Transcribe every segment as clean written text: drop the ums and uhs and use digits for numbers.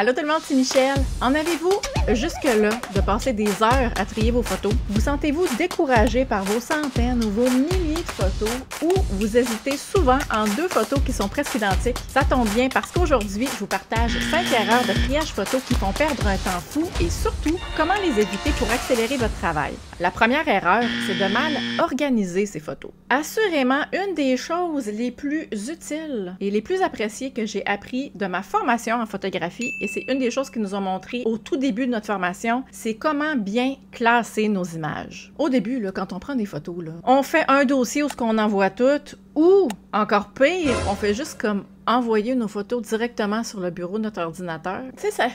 Allô tout le monde, c'est Michel. En avez-vous jusque-là de passer des heures à trier vos photos? Vous sentez-vous découragé par vos centaines ou vos milliers de photos ou vous hésitez souvent en deux photos qui sont presque identiques? Ça tombe bien parce qu'aujourd'hui, je vous partage 5 erreurs de triage photo qui font perdre un temps fou et surtout, comment les éviter pour accélérer votre travail. La première erreur, c'est de mal organiser ces photos. Assurément, une des choses les plus utiles et les plus appréciées que j'ai appris de ma formation en photographie, et c'est une des choses qu'ils nous ont montré au tout début de notre formation, c'est comment bien classer nos images. Au début, là, quand on prend des photos, là, on fait un dossier où on envoie toutes, ou encore pire, on fait juste comme envoyer nos photos directement sur le bureau de notre ordinateur. Tu sais,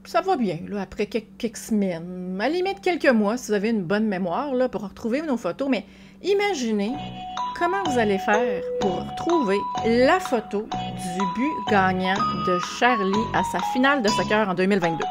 ça va bien, là, après quelques semaines, à la limite quelques mois, si vous avez une bonne mémoire, là, pour retrouver nos photos, mais imaginez comment vous allez faire pour trouver la photo du but gagnant de Charlie à sa finale de soccer en 2022.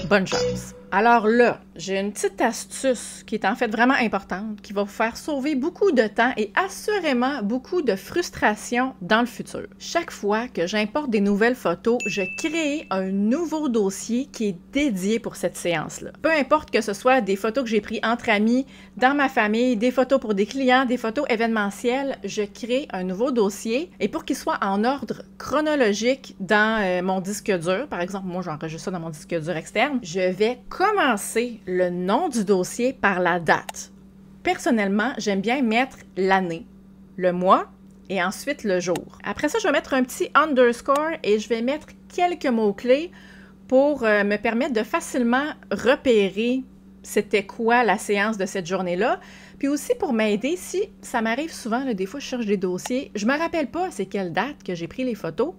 Bonne chance! Alors là, j'ai une petite astuce qui est en fait vraiment importante, qui va vous faire sauver beaucoup de temps et assurément beaucoup de frustration dans le futur. Chaque fois que j'importe des nouvelles photos, je crée un nouveau dossier qui est dédié pour cette séance-là. Peu importe que ce soit des photos que j'ai prises entre amis, dans ma famille, des photos pour des clients, des photos événementielles, je crée un nouveau dossier et pour qu'il soit en ordre chronologique dans mon disque dur, par exemple, moi j'enregistre ça dans mon disque dur externe, je vais commencer le nom du dossier par la date. Personnellement, j'aime bien mettre l'année, le mois et ensuite le jour. Après ça, je vais mettre un petit underscore et je vais mettre quelques mots-clés pour me permettre de facilement repérer c'était quoi la séance de cette journée-là. Puis aussi pour m'aider, si ça m'arrive souvent, là, des fois je cherche des dossiers, je me rappelle pas c'est quelle date que j'ai pris les photos,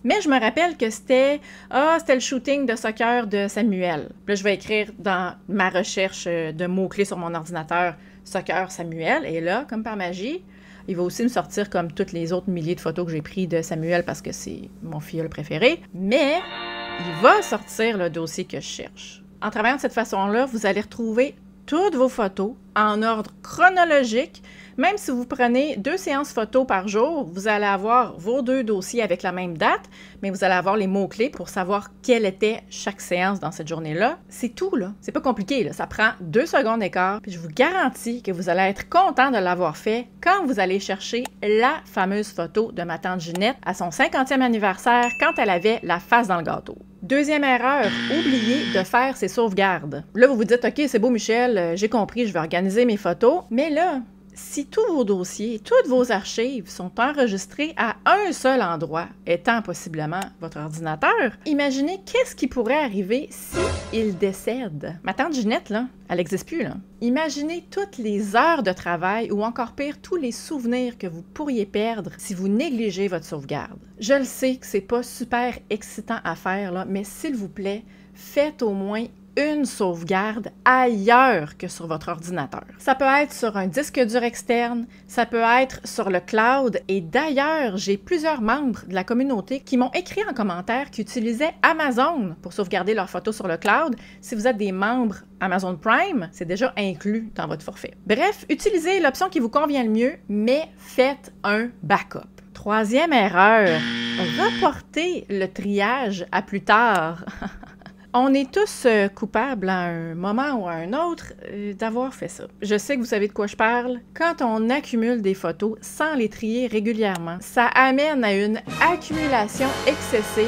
mais je me rappelle que c'était le shooting de soccer de Samuel. Puis là, je vais écrire dans ma recherche de mots-clés sur mon ordinateur soccer Samuel. Et là, comme par magie, il va aussi me sortir comme toutes les autres milliers de photos que j'ai prises de Samuel parce que c'est mon filleul préféré. Mais il va sortir le dossier que je cherche. En travaillant de cette façon-là, vous allez retrouver toutes vos photos en ordre chronologique. Même si vous prenez 2 séances photos par jour, vous allez avoir vos 2 dossiers avec la même date, mais vous allez avoir les mots-clés pour savoir quelle était chaque séance dans cette journée-là. C'est tout, là. C'est pas compliqué, là. Ça prend 2 secondes d'écart, puis je vous garantis que vous allez être content de l'avoir fait quand vous allez chercher la fameuse photo de ma tante Ginette à son 50e anniversaire quand elle avait la face dans le gâteau. Deuxième erreur, oubliez de faire ses sauvegardes. Là, vous vous dites, OK, c'est beau, Michel, j'ai compris, je vais organiser mes photos, mais là, si tous vos dossiers, toutes vos archives sont enregistrés à un seul endroit, étant possiblement votre ordinateur, imaginez qu'est-ce qui pourrait arriver si il décède. Ma tante Ginette, là, elle n'existe plus, là. Imaginez toutes les heures de travail ou encore pire, tous les souvenirs que vous pourriez perdre si vous négligez votre sauvegarde. Je le sais que c'est pas super excitant à faire, là, mais s'il vous plaît, faites au moins une sauvegarde ailleurs que sur votre ordinateur. Ça peut être sur un disque dur externe, ça peut être sur le cloud, et d'ailleurs, j'ai plusieurs membres de la communauté qui m'ont écrit en commentaire qu'ils utilisaient Amazon pour sauvegarder leurs photos sur le cloud. Si vous êtes des membres Amazon Prime, c'est déjà inclus dans votre forfait. Bref, utilisez l'option qui vous convient le mieux, mais faites un backup. Troisième erreur, reportez le triage à plus tard. On est tous coupables à un moment ou à un autre d'avoir fait ça. Je sais que vous savez de quoi je parle. Quand on accumule des photos sans les trier régulièrement, ça amène à une accumulation excessive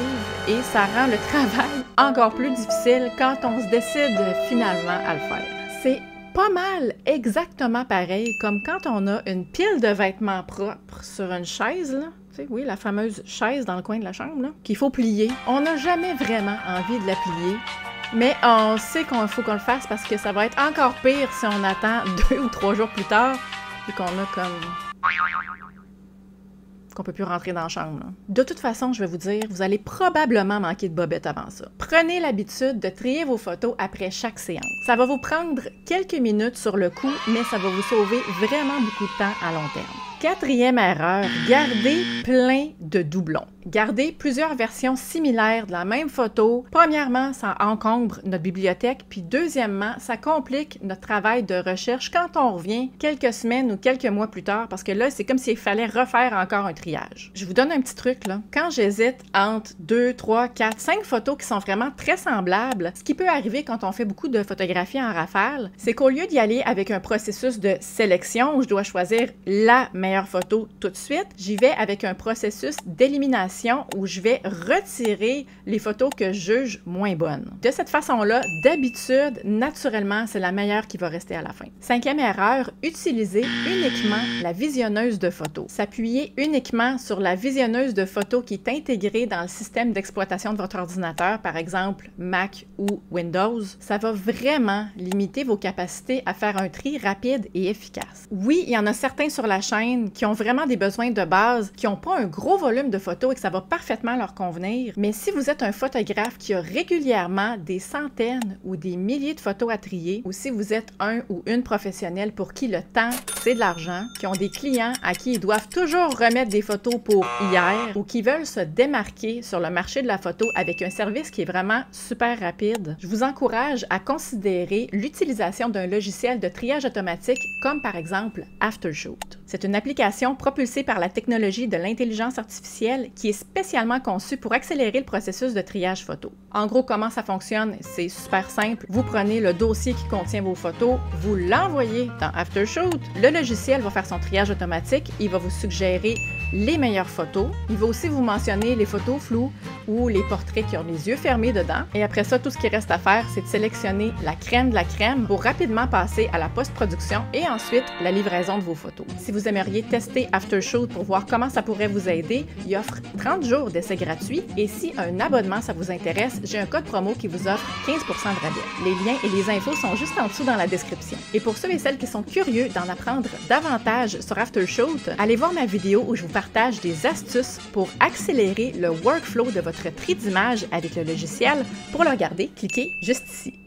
et ça rend le travail encore plus difficile quand on se décide finalement à le faire. C'est pas mal exactement pareil comme quand on a une pile de vêtements propres sur une chaise, là. Oui, la fameuse chaise dans le coin de la chambre, là, qu'il faut plier. On n'a jamais vraiment envie de la plier, mais on sait qu'il faut qu'on le fasse parce que ça va être encore pire si on attend 2 ou 3 jours plus tard et qu'on a comme qu'on peut plus rentrer dans la chambre, là. De toute façon, je vais vous dire, vous allez probablement manquer de bobettes avant ça. Prenez l'habitude de trier vos photos après chaque séance. Ça va vous prendre quelques minutes sur le coup, mais ça va vous sauver vraiment beaucoup de temps à long terme. Quatrième erreur, gardez plein de doublons. Garder plusieurs versions similaires de la même photo, premièrement, ça encombre notre bibliothèque, puis deuxièmement, ça complique notre travail de recherche quand on revient quelques semaines ou quelques mois plus tard, parce que là, c'est comme s'il fallait refaire encore un triage. Je vous donne un petit truc, là. Quand j'hésite entre 2, 3, 4, 5 photos qui sont vraiment très semblables, ce qui peut arriver quand on fait beaucoup de photographies en rafale, c'est qu'au lieu d'y aller avec un processus de sélection où je dois choisir la meilleure photo tout de suite, j'y vais avec un processus d'élimination où je vais retirer les photos que je juge moins bonnes. De cette façon-là, d'habitude, naturellement, c'est la meilleure qui va rester à la fin. Cinquième erreur, utiliser uniquement la visionneuse de photos. S'appuyer uniquement sur la visionneuse de photos qui est intégrée dans le système d'exploitation de votre ordinateur, par exemple Mac ou Windows, ça va vraiment limiter vos capacités à faire un tri rapide et efficace. Oui, il y en a certains sur la chaîne qui ont vraiment des besoins de base, qui n'ont pas un gros volume de photos et que ça va parfaitement leur convenir, mais si vous êtes un photographe qui a régulièrement des centaines ou des milliers de photos à trier, ou si vous êtes un ou une professionnelle pour qui le temps, c'est de l'argent, qui ont des clients à qui ils doivent toujours remettre des photos pour hier, ou qui veulent se démarquer sur le marché de la photo avec un service qui est vraiment super rapide, je vous encourage à considérer l'utilisation d'un logiciel de triage automatique comme par exemple Aftershoot. C'est une application propulsée par la technologie de l'intelligence artificielle qui est spécialement conçue pour accélérer le processus de triage photo. En gros, comment ça fonctionne? C'est super simple. Vous prenez le dossier qui contient vos photos, vous l'envoyez dans Aftershoot. Le logiciel va faire son triage automatique. Il va vous suggérer les meilleures photos. Il va aussi vous mentionner les photos floues ou les portraits qui ont les yeux fermés dedans. Et après ça, tout ce qui reste à faire, c'est de sélectionner la crème de la crème pour rapidement passer à la post-production et ensuite la livraison de vos photos. Si vous aimeriez tester Aftershoot pour voir comment ça pourrait vous aider, il offre 30 jours d'essai gratuit et si un abonnement ça vous intéresse, j'ai un code promo qui vous offre 15% de rabais. Les liens et les infos sont juste en dessous dans la description. Et pour ceux et celles qui sont curieux d'en apprendre davantage sur Aftershoot, allez voir ma vidéo où je vous partage des astuces pour accélérer le workflow de votre tri d'images avec le logiciel. Pour le regarder, cliquez juste ici.